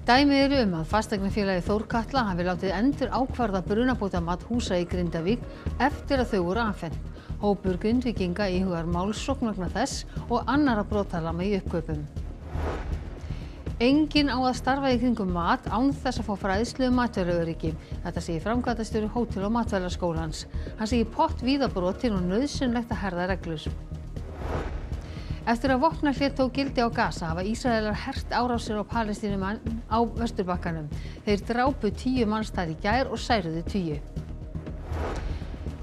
Dæmi eru að fasteignafélagið Þórkatla hafi látið endur ákvarða brunabótamat húsa í Grindavík eftir að þau voru afhent. Hópur Grindvíkinga íhugar málsókn vegna þess og annarra brotalama í uppkaupum. Enginn á að starfa í kringum mat án þess að fá fræðslu matvælaöryggi. Þetta segir framkvæmdastjóri Hótel- og matvælaskólans. Hann segir pott víða brotin og nauðsynlegt að herða reglur. Eftir að vopnahlé tók gildi á Gaza hafa Ísraelar hert árásir á Palestínumenn á Vesturbakkanum. Þeir drápu 10 manns þar í gær og særuðu 10.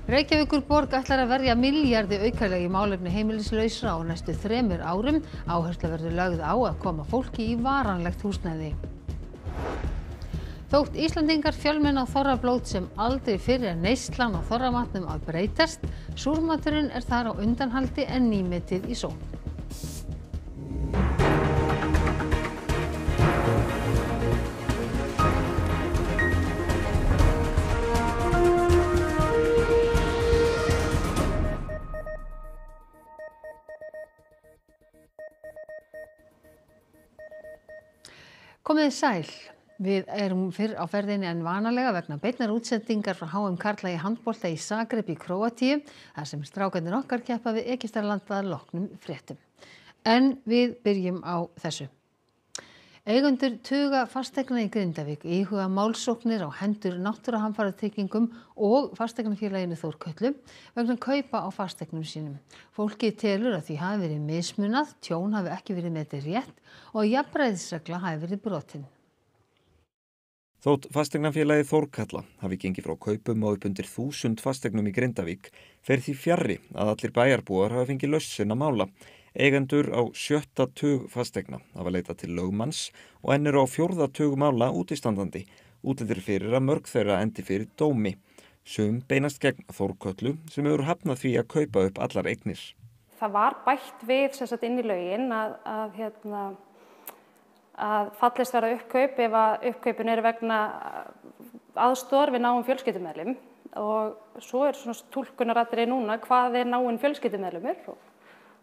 Reykjavíkurborg ætlar að verja milljarði aukalega í málefni heimilislausra á næstu 3 árum. Áhersla verður lögð á að koma fólki í varanlegt húsnæði. Þótt Íslendingar fjölmenna á þorrablót sem aldrei fyrr er neyslan á þorramatnum að breytast, súrmaturinn er þar á undanhaldi en nýmetið í sókn. Komiði sæl. Við erum fyrr á ferðinni en vanalega vegna beinnar útsendingar frá HM karla í handbolta í Zagreb í Króatíu, þar sem strákarnir okkar keppa við Egyptaland að loknum fréttum. En við byrjum á þessu. Eigendur tuga fasteigna í Grindavík íhuga málsóknir á hendur náttúruhamfaratryggingum og fasteignafélaginu Þórkötlu vegna kaupa á fasteignum sínum. Fólkið telur að því hafi verið mismunað, tjón hafi ekki verið metið rétt og jafnræðisregla hafi verið brotin. Þótt fasteignafélagið Þórkatla hafi gengið frá kaupum á upp undir 1000 fasteignum í Grindavík fer því fjarri að allir bæjarbúar hafa fengið lausn sinna mála. Eigendur á 7. tug fasteigna hafa leitað til lögmanns og enn eru á 4. tug mála útistandandi. Útlit er fyrir að mörg þeirra endi fyrir dómi. Sum beinast gegn Þórkötlu sem hefur hafnað því að kaupa upp allar eignir. Það var bætt við inn í lögin að fallist verða uppkaup ef að uppkaupin eru vegna aðstoðar við náum fjölskyldumeðlim og svo er túlkunaratriði núna hvað er náinn fjölskyldumeðlimur og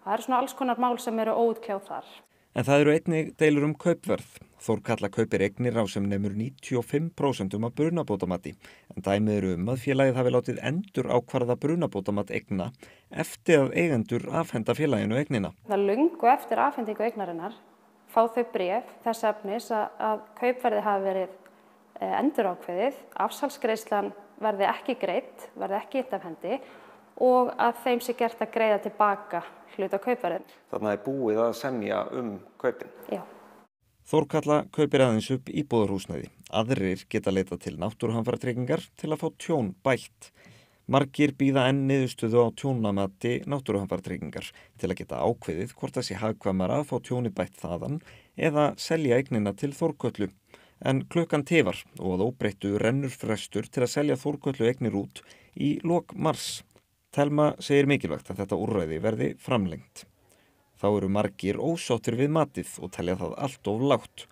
það eru alls konar mál sem eru óútkljáð þar. En það eru einnig deilur kaupverð. Þórkatla kaupir eignir á sem nemur 95% af brunabótamati en dæmi eru að félagið hafi látið endur ákvarða brunabótamat eigna eftir að eigendur afhenda félaginu eignina. Það löngu eftir afhendingu eignarinnar fá þau bréf þess efnis að kaupverði hafi verið endurákveðið, afsalsgreiðslan verði ekki greidd, verði ekki innt af hendi og að þeim sé gert að greiða tilbaka hluta kaupverðin. Þarna er búið að semja kaupin. Já. Þórkatla kaupir aðeins upp íbúðarhúsnæði. Aðrir geta leitað til náttúruhamfaratryggingar til að fá tjón bætt. Margir bíða enn niðurstöðu á tjónamati náttúruhamfaratryggingar til að geta ákveðið hvort það sé hagkvæmara að fá tjónið bætt þaðan eða selja eignina til Þórkötlu. En klukkan tifar og að óbreyttu rennur frestur til að selja Þórkötlu eignir út í lok mars. Telma segir mikilvægt að þetta úrræði verði framlengt. Þá eru margir ósáttir við matið og telja það allt of lágt.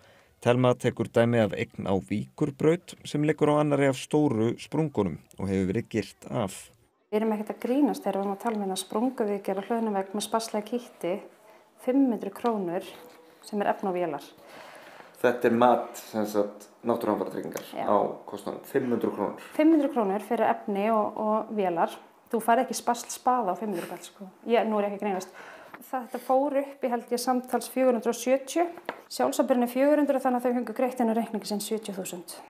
Telma tekur dæmi af eign á Víkurbraut sem liggur á annarri af stóru sprungunum og hefur verið girt af. Við erum ekkert að grínast þegar við erum að tala að sprunguvíkjar og hlöðnuvegg með sparslega kitti 500 krónur sem er efni á vélar. Þetta er mat náttúruhamfaratryggingar á kostnaðum 500 krónur. 500 krónur fyrir efni og vélar. Þú fær ekki sparsl spaða á 500 kall sko. Nú er ég ekki að grínast. Þetta fór upp í held ég samtals 470. Sjálfsábyrgðin er 400 þannig að þau fengu greitt inn á reikningi sinn 70.000.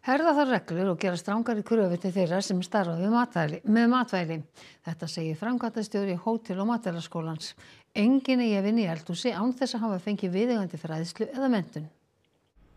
Herða þarf reglur og gera strangari kröfur til þeirra sem starfa með matvæli. Þetta segir framkvæmdastjóri Hótel- og matvælaskólans. Enginn eigi að vinna í eldhúsi án þess að hafa fengið viðeigandi fræðslu eða menntun.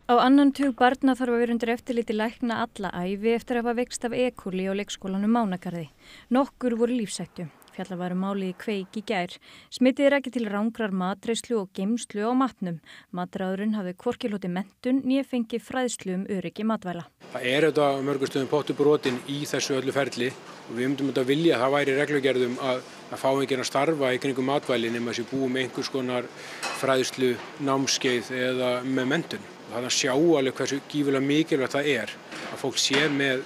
Á annan tug barna þarf að vera undir eftirliti lækna alla ævi eftir að hafa veikst af E. coli á leikskólanum Mánagarði. Nokkur voru lífshættu. Fjallað var málið í Kveik í gær. Smitið er ekki til rangrar matreiðslu og geymslu á matnum. Matráðurinn hafi hvorki hlotið menntun né fengið fræðslu öryggi matvæla. Það er auðvitað á mörgum stöðum pottur brotin í þessu öllu ferli og við myndum auðvitað vilja að það væri reglugerðum að fá enginn að starfa í kringum matvæli nema að sé búið með einhvers konar fræðslu, námskeið eða með menntun. Það sjá alveg hversu gífurlega mikilvægt það er að fólk sé með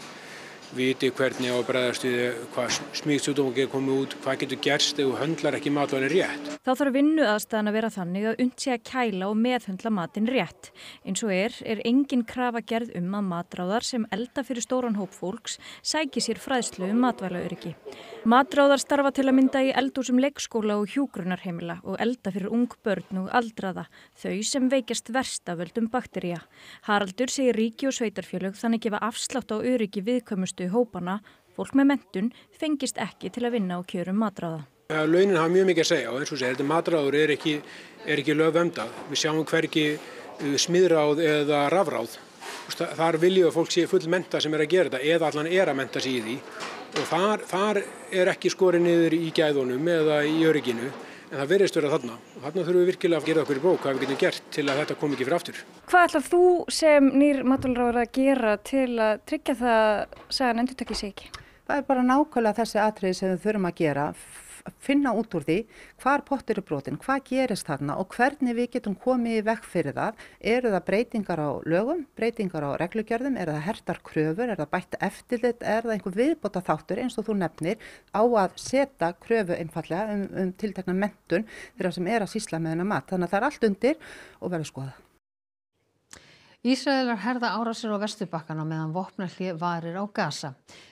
viti hvernig á að bregðast við, hvað smitsjúkdómar geta komið út, hvað getur gerst ef þú höndlar ekki matvælinn rétt. Þá þarf vinnuaðstaðan að vera þannig að unnt sé að kæla og meðhöndla matinn rétt. Eins og er engin krafa gerð að matráðar sem elda fyrir stóran hóp fólks sæki sér fræðslu matvælaöryggi. Matráðar starfa til að mynda í eldhúsum leikskóla og hjúkrunarheimila og elda fyrir ung börn og aldraða, þau sem veikjast verst af völdum baktería. Haraldur segir ríki og sveitarfélög þannig gefa afslátt á öryggi viðkvæmustu hópana, fólk með menntun fengist ekki til að vinna á kjörum matráða. Launin hafa mjög mikið að segja og eins og segir, þetta matráður er ekki lögverndað. Við sjáum hvergi smiðráð eða rafráð. Þar viljum að fólk sé fullmennta sem að gera þetta eða allan að mennta sig í því og þar ekki skorið niður í gæðunum eða í örygginu. En það virðist vera þarna og þarna þurfum við virkilega að gera okkur í brók hvað við getum gert til að þetta komi ekki fyrir aftur. Hvað ætlar þú sem nýr matvælaráðherra að gera til að tryggja það að sagan endurtaki sig ekki? Það bara nákvæmlega þessi atriði sem við þurfum að gera, finna út úr því hvar pottur er brotin, hvað gerist þarna og hvernig við getum komið í veg fyrir það. Eru það breytingar á lögum, breytingar á reglugerðum, eru það hertar kröfur, er það bætt eftirlit, er það einhver viðbóta þáttur eins og þú nefnir á að setja kröfu einfallega tiltekna menntun þeirra sem er að sýsla með þennan mat. Þannig að það er allt undir og verður skoðað. Ísraelar herða árásir á Vesturbakkann á meðan vopnahlé varir á Gaza.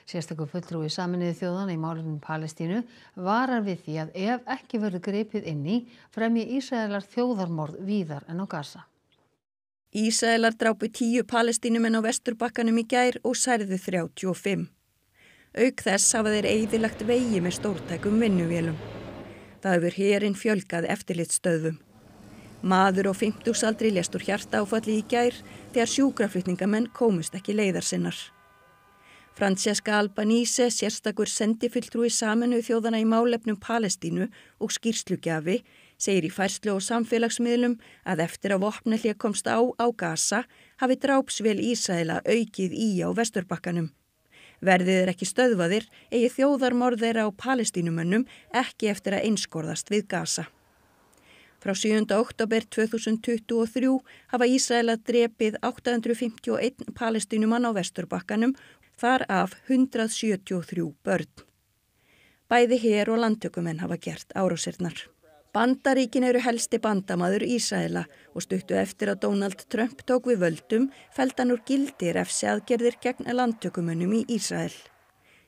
Sérstakur fulltrúi Sameinuðu þjóðanna í málefnum Palestínu varar við því að ef ekki verður gripið inn í fremji Ísraelar þjóðarmorð víðar en á Gaza. Ísraelar drápu 10 Palestínumenn á Vesturbakkanum í gær og særðu 35. Auk þess hafa þeir eyðilagt vegi með stórtækum vinnuvélum. Það hefur herinn fjölgað eftirlitsstöðvum. Maður á 50-aldri lést úr hjartaáfalli í gær þegar sjúkraflutningamenn komust ekki leiðar sinnar. Francesca Albanese, sérstakur sendifulltrúi Sameinuðu þjóðanna í málefnum Palestínu og skýrslugjafi, segir í færslu og samfélagsmiðlum að eftir að vopnahlé komst á Gaza hafi drápsvél Ísraela aukið í á Vesturbakkanum. Verðið ekki stöðvaðir eigi þjóðarmorð þeirra á Palestínumönnum ekki eftir að einskorðast við Gaza. Frá 7. október 2023 hafa Ísraelar drepið 851 Palestínumann á Vesturbakkanum, þar af 173 börn. Bæði her og landtökumenn hafa gert árásirnar. Bandaríkin eru helsti bandamaður Ísraela og stuttu eftir að Donald Trump tók við völdum felldi hann úr gildi refsiaðgerðir gegn landtökumönnum í Ísrael.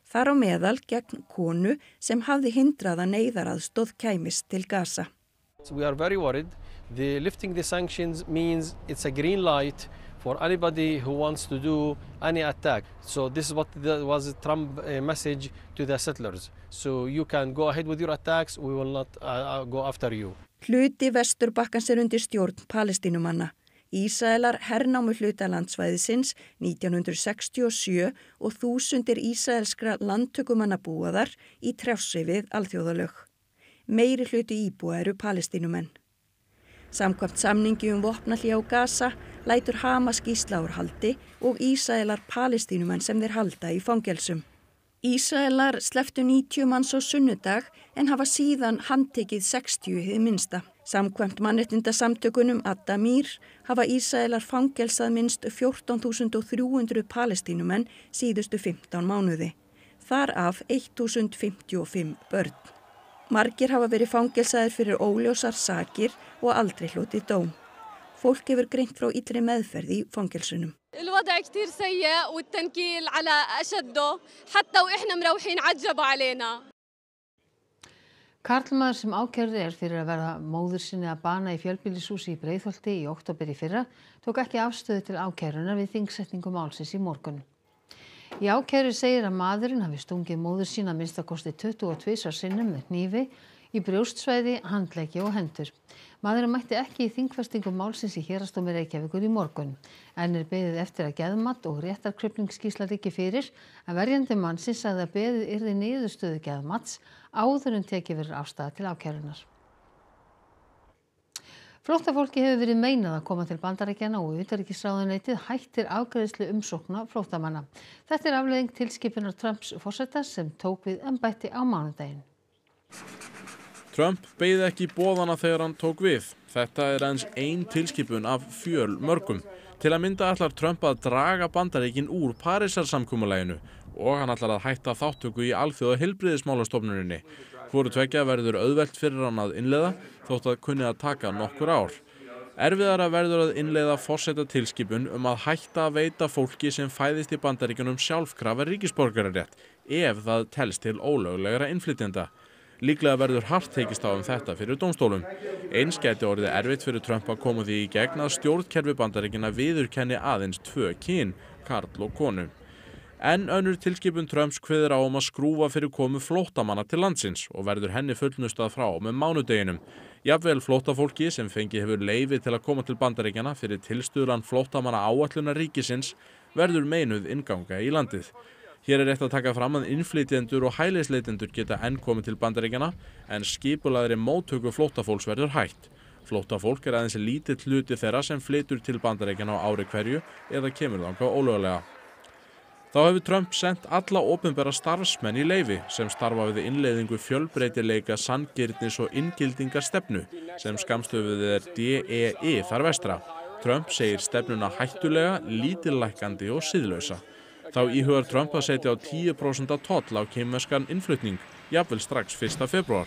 Þar á meðal gegn konu sem hafði hindrað að neyðaraðstoð kæmist til Gaza. So we are very worried. Lifting the sanctions means it's a green light for anybody who wants to do any attack. So this is what was Trump's message to the settlers. So you can go ahead with your attacks, we will not go after you. Hluti Vesturbakkans undir stjórn Palestínumanna. Ísraelar hernámu hluta landsvæðisins 1967 og þúsundir ísraelskra landtökumanna búa þar í trássi við alþjóðalög. Meiri hluti íbúa eru Palestínumenn. Samkvæmt samningi vopnahlé á Gaza lætur Hamas gísla úr haldi og Ísraelar Palestínumenn sem þeir halda í fangelsum. Ísraelar slepptu 90 manns á sunnudag en hafa síðan handtekið 60 hið minnsta. Samkvæmt mannréttindasamtökunum Adamir hafa Ísraelar fangelsað minnst 14.300 Palestínumenn síðustu 15 mánuði. Þar af 1.055 börn. Margir hafa verið fangelsaðir fyrir óljósar sakir og aldrei hlotið dóm. Fólk hefur greint frá illri meðferð í fangelsunum. الوضع كتير سيء والتنكيل على أشده حتى وإحنا مروحين عجبوا علينا. Karlmaður sem ákærður fyrir að verða móður sinni að bana í fjölbýlishúsi í Breiðholti í október í fyrra tók ekki afstöðu til ákærunar við þingsetningu málsins í morgun. Í ákæru segir að maðurinn hafi stungið móður sína að minnstakosti 22 sinnum með hnífi í brjóstsvæði, handleggi og hendur. Maðurinn mætti ekki í þingfestingu málsins í Héraðsdómi Reykjavíkur í morgun. Enn er beðið eftir að geðmat og réttarkrufningsskýrsla liggi fyrir, en verjandi mannsins sagði að beðið yrði niðurstöðu geðmats áður en tekið verður afstaða til ákærunar. Flóttafólki hefur verið meinað að koma til Bandaríkjanna og utanríkisráðuneytið hættir afgreiðslu umsókna flóttamanna. Þetta er afleiðing tilskipunar Trumps forseta sem tók við embætti á mánudaginn. Trump beið ekki boðana þegar hann tók við. Þetta er aðeins ein tilskipun af fjölmörgum. Til að mynda ætlar Trump að draga Bandaríkin úr Parísarsamkomulaginu og hann ætlar að hætta þátttöku í alþjóða heilbrigðismálastofnuninni. Hvoru tveggja verður auðvelt fyrir hann að innleiða þótt að kunni að taka nokkur ár. Erfiðara verður að innleiða forsetatilskipun að hætta að veita fólki sem fæðist í Bandaríkjunum sjálfkrafa ríkisborgararétt ef það telst til ólöglegra innflytjenda. Líklega verður hart tekist á þetta fyrir dómstólum. Eins gæti orðið erfitt fyrir Trump að koma því í gegn að stjórnkerfi Bandaríkjanna viðurkenni aðeins 2 kyn, karl og konu. En önnur tilskipun Trumps kveður á að skrúfa fyrir komu flóttamanna til landsins og verður henni fullnustað frá með mánudeginum. Jafnvel flóttafólki sem fengið hefur leyfi til að koma til Bandaríkjanna fyrir tilstuðlan flóttamanna áætlunar ríkisins verður meinuð innganga í landið. Hér rétt að taka fram að innflytjendur og hælisleitendur geta enn komið til Bandaríkjanna en skipulagðri móttöku flóttafólks verður hætt. Flóttafólk aðeins lítill hluti þeirra sem flytur til Bandaríkjanna á ári hverju eða kemur þangað ólöglega. Þá hefur Trump sent alla opinbera starfsmenn í leyfi sem starfa við innleiðingu fjölbreytileika, sanngirnis og inngildingarstefnu sem skammstöfuð DEI þar vestra. Trump segir stefnuna hættulega, lítillækkandi og siðlausa. Þá íhugar Trump að setja á 10% toll á kínverskan innflutning, jafnvel strax 1. febrúar.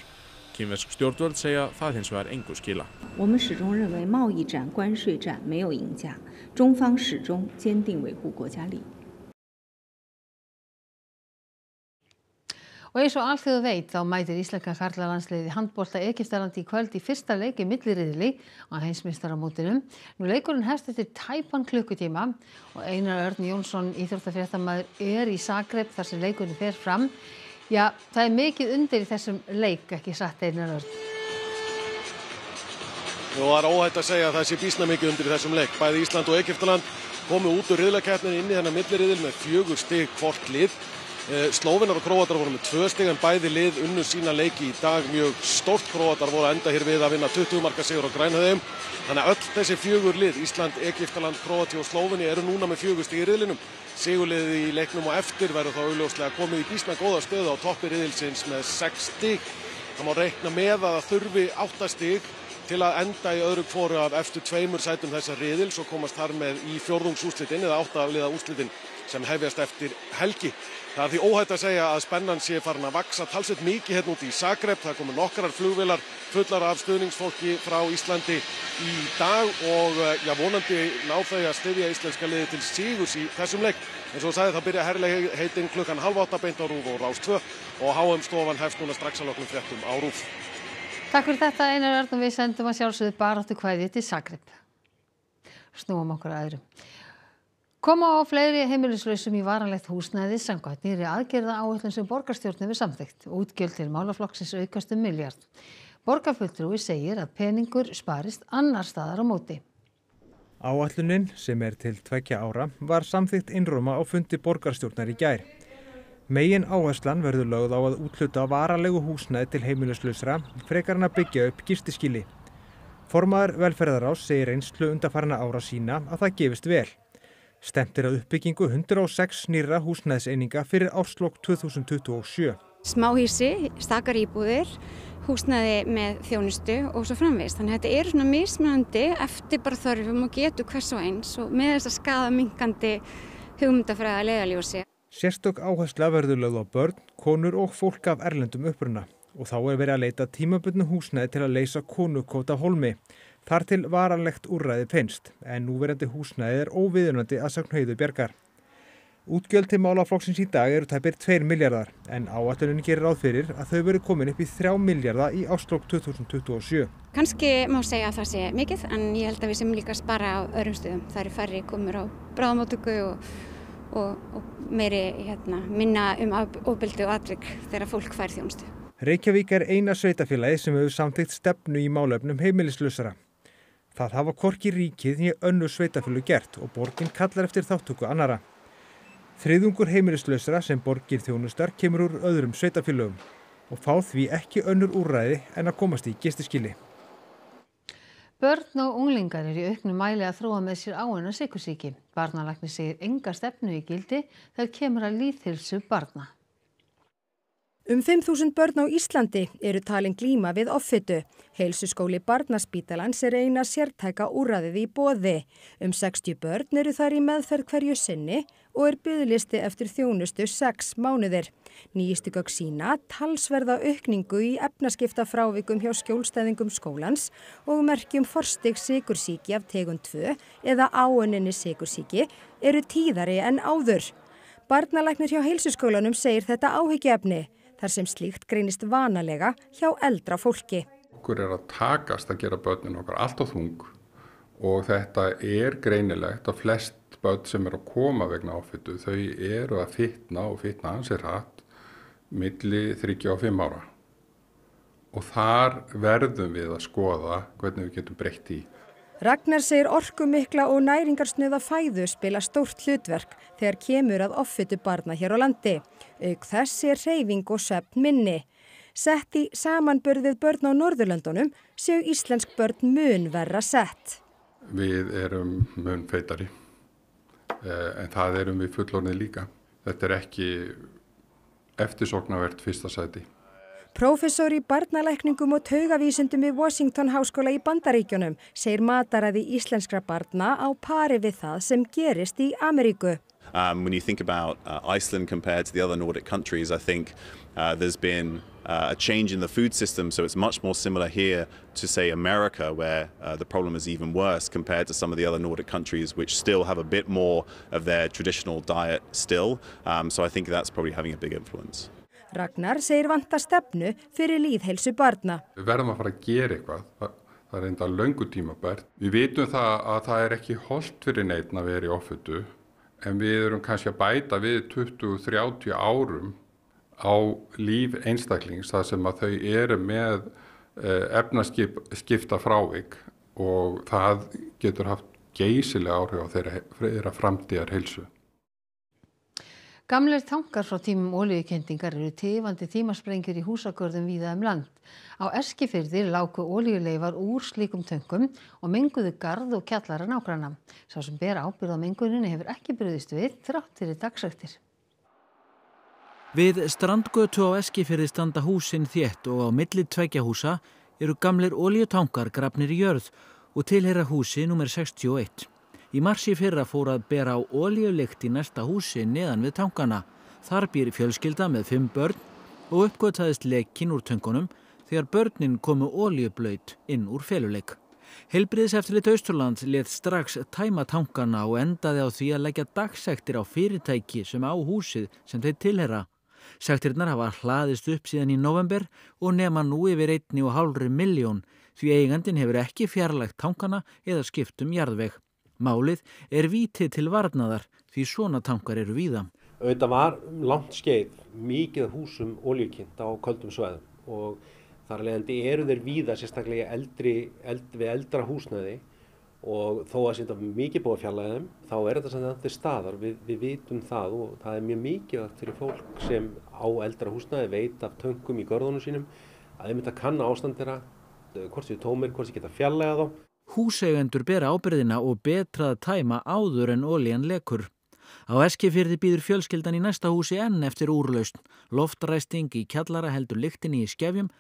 Kínversk stjórnvöld segja það hins vegar engu skila. 我们始终认为贸易战、关税战没有赢家，中方始终坚定维护国家利益。 Og eins og alþjóð veit þá mætir íslenska karlalandsliðið í handbolta Egyptalandi í kvöld í fyrsta leik í milliriðli á heimsmeistaramótinu. Nú leikurinn hefst eftir tæpan klukkutíma og Einar Örn Jónsson íþróttafréttamaður í Zagreb þar sem leikurinn fer fram. Já, það mikið undir í þessum leik, ekki satt Einar Örn? Jú, það óhætt að segja að það sé býsna mikið undir í þessum leik. Bæði Ísland og Egyptaland komu út úr riðlakeppninni inn í þennan milliriðil með 4 stig hvort lið. Slóvenar og Króatar voru með 2 stig en bæði lið unnu sína leiki í dag mjög stórt. Króatar voru að enda hér við að vinna 20 marka sigur á Grænhöfðum. Þannig að öll þessi 4 lið, Ísland, Egyptaland, Króatía og Slóveni eru núna með 4 stig í riðlinum. Sigurliðið í leiknum og eftir verður þá augljóslega komið í býsna góða stöðu á toppi riðilsins með 6 stig. Það má reikna með að það þurfi 8 stig til að enda í öðru hvoru af efstu 2 sætum þessa riðils og komast þar með í fjórðungsúrslitin eða 8 liða úrslitin sem hefjast eftir helgi. Það því óhætt að segja að spennan sé farin að vaksa talsvert mikið hérna út í Zagreb. Það komu nokkrar flugvélar fullar af stuðningsfólki frá Íslandi í dag og vonandi ná þau að styðja íslenska liði til sigurs í þessum leik. Eins og sagði þá byrja herlegheitin klukkan 7:30 beint á RÚV og Rás 2 og HM-stofan hefst núna strax að loknum fréttum á RÚV. Takk fyrir þetta Einar Örn og við sendum að sjálfsögðu baráttu kveðju til Zagreb. Snúum okkur að öðru. Koma á fleiri heimilislausum í varanlegt húsnæði samkvæmt nýrri aðgerðaáætlun sem borgarstjórn hefur samþykkt. Útgjöld til málaflokksins aukast milljarð. Borgarfulltrúi segir að peningur sparist annars staðar á móti. Áætlunin, sem til 2 ára, var samþykkt einróma á fundi borgarstjórnar í gær. Megin áherslan verður lögð á að úthluta varanlegu húsnæði til heimilislausra frekar en að byggja upp gistiskýli. Formaður velferðarráðs segir reynslu undanfarinna ára sína að það gefist vel. Stefnt að uppbyggingu 106 nýrra húsnæðiseininga fyrir árslok 2027. Smáhýsi, stakar íbúðir, húsnæði með þjónustu og svo framvegis. Þannig að þetta svona mismunandi eftir bara þörfum og getu hvers og eins og með þess að skaðaminkandi hugmyndafræði að leiðarljósi. Sérstök áhersla verður lögð á börn, konur og fólk af erlendum uppruna og þá verið að leita tímabundnu húsnæði til að leysa konukvóta af hólmi. Þar til varanlegt úrræði finnst, en núverandi húsnæði óviðunandi að sögn Heiðu Bjargar. Útgjöld til málaflokksins í dag eru tæpir 2 milljarðar, en áætlunin gerir ráð fyrir að þau verið komin upp í 3 milljarða í árslok 2027. Kannski má segja að það sé mikið, en ég held að við sem líka spara á öðrum stöðum. Það eru færri komur á bráðamóttöku og meiri minna ofbeldi og atvik þegar fólk fær þjónustu. Reykjavík eina sveitarfélagið sem hefur samþykkt stefnu í málefnum heimilislausra. Það hafa hvorki ríkið né önnur sveitarfélög gert og borgin kallar eftir þátttöku annarra. Þriðjungur heimilislausra sem borgir þjónustar kemur úr öðrum sveitarfélögum og fá því ekki önnur úrræði en að komast í gistiskýli. Börn og unglingar eru í auknum mæli að þróa með sér áunna sykursýki. Barnalæknir segir enga stefnu í gildi þegar kemur að lýðheilsu barna. 5.000 börn á Íslandi eru talin glíma við offitu. Heilsuskóli Barnaspítalans eina sértæka úrræðið í boði. 60 börn eru þar í meðferð hverju sinni og biðlisti eftir þjónustu 6 mánuðir. Nýjustu gögn sýna talsverða aukningu í efnaskiptafrávikum hjá skjólstæðingum skólans og merkjum forstig sykursýki af tegund 2 eða áunninni sykursýki eru tíðari en áður. Barnalæknir hjá heilsuskólanum segir þetta áhyggjuefni, þar sem slíkt greinist vanalega hjá eldra fólki. Okkur að takast að gera börnin okkar allt of þung og þetta greinilegt að flest börn sem að koma vegna offitu, þau að fitna og fitna ansi hratt milli 3 og 5 ára. Og þar verðum við að skoða hvernig við getum breytt í. Ragnar segir orkumikla og næringarsnauða fæðu spila stórt hlutverk þegar kemur að offitu barna hér á landi. Auk þess hreyfing og svefn minni. Sett í samanburð við börn á Norðurlöndunum séu íslensk börn mun verra sett. Við erum mun feitari, en það erum við fullorðnir líka. Þetta ekki eftirsóknarvert fyrsta sæti. Prófessor í barnalækningum og taugavísindum við Washington háskóla í Bandaríkjunum segir mataræði íslenskra barna á pari við það sem gerist í Ameríku. When you think about Iceland compared to the other Nordic countries, I think there's been a change in the food system, so it's much more similar here to, say, America, where the problem is even worse compared to some of the other Nordic countries, which still have a bit more of their traditional diet still. So I think that's probably having a big influence. Ragnar segir vanta stefnu fyrir lýðheilsu barna. Við verðum að fara að gera eitthvað. Það enda löngu tímabært. Við vitum að það ekki hollt fyrir neinn að vera í offitu, en við erum kannski að bæta við 20-30 árum á líf einstaklings þar sem að þau eru með efnaskipta frávik og það getur haft geysileg áhrif á þeirra framtíðar heilsu. Gamlir tankar frá tímum olíukyndingar eru tifandi tímasprengjur í húsagörðum víða land. Á Eskifirði láku olíuleifar úr slíkum tönkum og menguðu garð og kjallara nágranna. Sá sem ber ábyrgð á menguninni hefur ekki brugðist við þrátt fyrir dagsektir. Við strandgötu á Eskifirði standa húsin þétt og á milli tveggja húsa eru gamlir olíutankar grafnir í jörð og tilheyra húsi númer 61. Í mars í fyrra fór að bera á olíulykt í næsta húsi neðan við tankana. Þar býr fjölskylda með 5 börn og uppgötaðist lekinn úr tönkunum þegar börnin komu olíublaut inn úr feluleik. Heilbrigðiseftirlit Austurlands lét strax tæma tankana og endaði á því að leggja dagsektir á fyrirtæki sem á húsið sem þeir tilheyra. Sektirnar hafa hlaðist upp síðan í november og nema nú yfir 1,5 milljón því eigandinn hefur ekki fjarlægt tankana eða skipt jarðveg. Málið víti til varnaðar því svona tankar eru víða. Þetta var langt skeið mikið af húsum olíukynnt á köldum svæðum og þar af leiðandi eru þeir víða sérstaklega við eldra húsnæði og þó að þetta mikið búið að fjarlægja þeim þá þetta sem þetta staðar. Við vitum það og það mjög mikilvægt fyrir fólk sem á eldra húsnæði veit af tönkum í görðunum sínum að þeim þetta kanna ástand þeirra, hvort séu tómir, hvort séu geta fjarlægja þá. Húseigendur bera ábyrgðina og betra að tæma áður en olían lekur. Á Eskifirði bíður fjölskyldan í næsta húsi enn eftir úrlausn. Loftræsting í kjallara heldur lyktinni í skefjum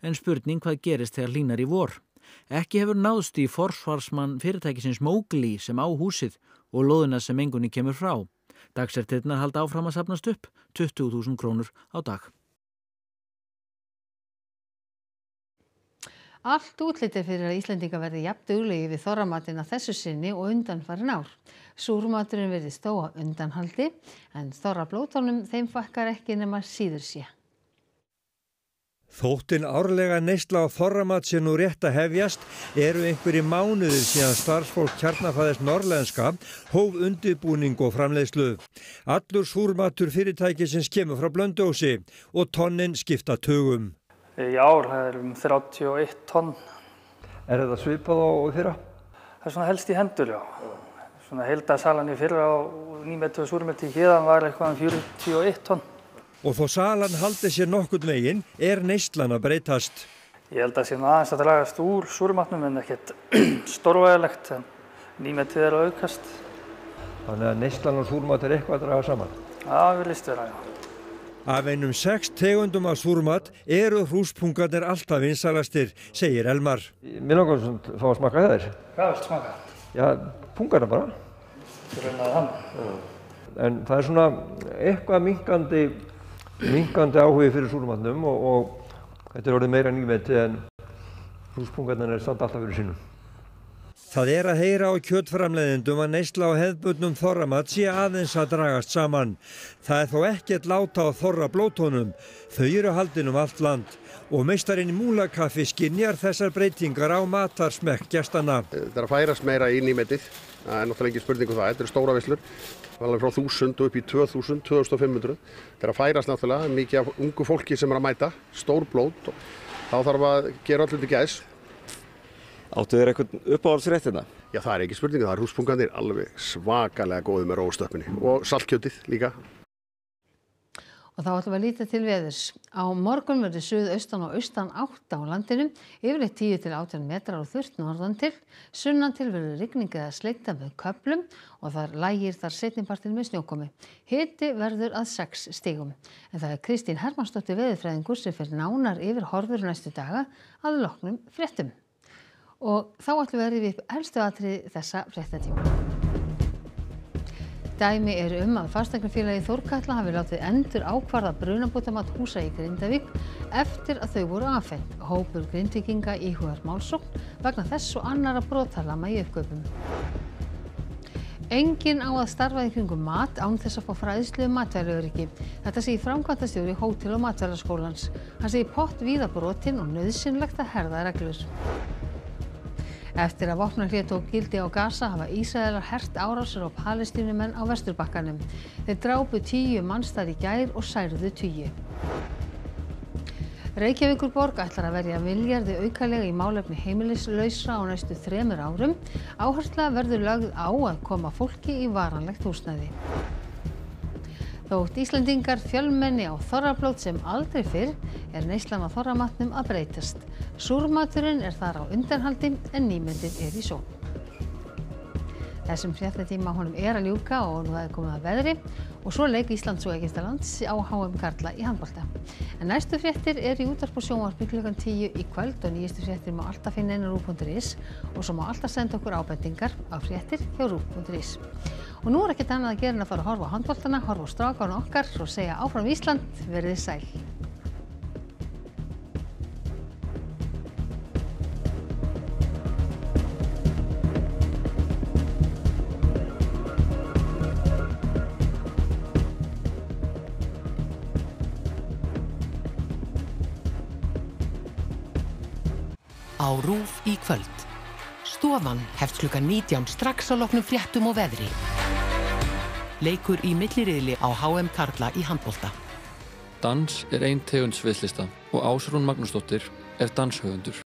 en spurning hvað gerist þegar hlýnar í vor. Ekki hefur náðst í forsvarsmann fyrirtækisins Mowgli sem á húsið og lóðina sem mengunni kemur frá. Dagsektirnar halda áfram að safnast upp, 20.000 krónur á dag. Allt útlit fyrir að Íslendingar verði jafn duglegir við þorramatinn að þessu sinni og undanfarin ár. Súrmaturinn virðist þó á undanhaldi en þorrablótunum þeim fækkar ekki nema síður sé. Þóttin árlega neysla á þorramat sé nú rétt að hefjast eru einhverjir mánuðir síðan starfsfólk Kjarnafæðis Norðlenska hóf undirbúning og framleiðslu. Allur súrmatur fyrirtækisins kemur frá Blönduósi og tonnin skipta tugum. Í ár það 31 tonn. Þetta svipað á fyrra? Það svona helst í hendur, já. Svona heildarsalan í fyrra á nýmetuðu súrmeti héðan var eitthvað 41 tonn. Og þó salan haldi sér nokkurn veginn neyslan að breytast. Ég held að sé aðeins að dragast úr súrmatnum en ekkert stórvægilegt en nýmetið að aukast. Þannig að neyslan og súrmat eitthvað að draga saman? Já, við líst vera, já. Af einum 6 tegundum af súrmat eru hrúspungarnir alltaf vinsælastir, segir Elmar. Mér langar að fá að smakka þær. Hvað vilt smaka? Já, pungarna bara. Þú reynaði hann? En það er svona eitthvað minnkandi áhugi fyrir súrmatnum og þetta er orðið meira nýmeti en hrúspungarnir samt alltaf fyrir sínum. Það er að heyra á kjötframleiðendum að neysla á hefðbundnum þorramat sé aðeins að dragast saman. Það er þó ekkert láta á þorrablótunum. Þau eru haldin allt land og meistarinn í Múlakaffi skynjar þessar breytingar á matarsmekk gestanna. Það er að færast meira í nýmetið, það er náttúrulega ekki spurning um það. Þetta eru stóra veislur, alveg frá 1000 og upp í 2000, 2500. Það er að færast náttúrulega mikið af ungu fólki sem er að mæta, stór blót og þá þarf að gera allir til gæs. Áttu þér eitthvað uppáhaldsrétt hérna? Já, það er ekki spurning, það er hrúspungarnir alveg svakalega góðið með róstöppinni og saltkjötið líka. Og þá ætlum við að líta til veðurs. Á morgun verður suðaustan og austan átt á landinu, yfirleitt 10 til 18 metrar og þurrt norðan til. Sunnan til verður rigning eða sleita með köflum og þar lægir þar seinnipartinn með snjókomi. Hiti verður að 6 stigum. En það er Kristín Hermannsdóttir veðurfræðingur sem fer nánar yfir horfur næstu daga að loknum fréttum. Og þá ætlum við að rifja upp helstu atriði þessa fréttatíma. Dæmi eru að fasteignafélagið Þórkatla hafi látið endur ákvarða brunabótamat húsa í Grindavík eftir að þau voru afhent. Hópur Grindvíkinga íhugar málsókn vegna þess og annarra brotalama í uppkaupum. Enginn á að starfa í kringum mat án þess að fá fræðslu matvælaöryggi. Þetta segir framkvæmdastjóri Hótel- og matvælaskólans. Hann segir pott víða brotin og nauðsynlegt að herða reglur. Eftir að vopnahlé tók gildi á Gaza hafa Ísraelar hert árásir á Palestínumenn á Vesturbakkanum. Þeir drápu 10 manns þar í gær og særðu 10. Reykjavíkurborg ætlar að verja milljarði aukalega í málefni heimilislausra á næstu 3 árum. Áhersla verður lögð á að koma fólki í varanlegt húsnæði. Þótt Íslendingar fjölmenni á þorrablót sem aldrei fyrr er neyslan á þorramatnum að breytast. Súrmaturinn er þar á undanhaldi en nýmetið er í sókn. Þessum fréttatíma honum er að ljúka og nú er komið að veðri og svo leik Íslands og Egyptalands á HM karla í handbolta. En næstu fréttir er í útvarpi og sjónvarpi klukkan 10 í kvöld og nýjustu fréttir má alltaf finna inn á ruv.is og svo má alltaf senda okkur ábendingar á fréttir hjá ruv.is. Og nú er ekkert annað að gera en að fara að horfa á handboltana, horfa á strákana okkar og segja áfram Ísland, verið sæl. Á RÚV í kvöld. Stofan hefst klukkan 19 strax á loknum fréttum og veðri. Leikur í milliriðli á HM karla í handbolta. Dans er ein tegund sviðslista og Ásrún Magnúsdóttir er danshöfundur.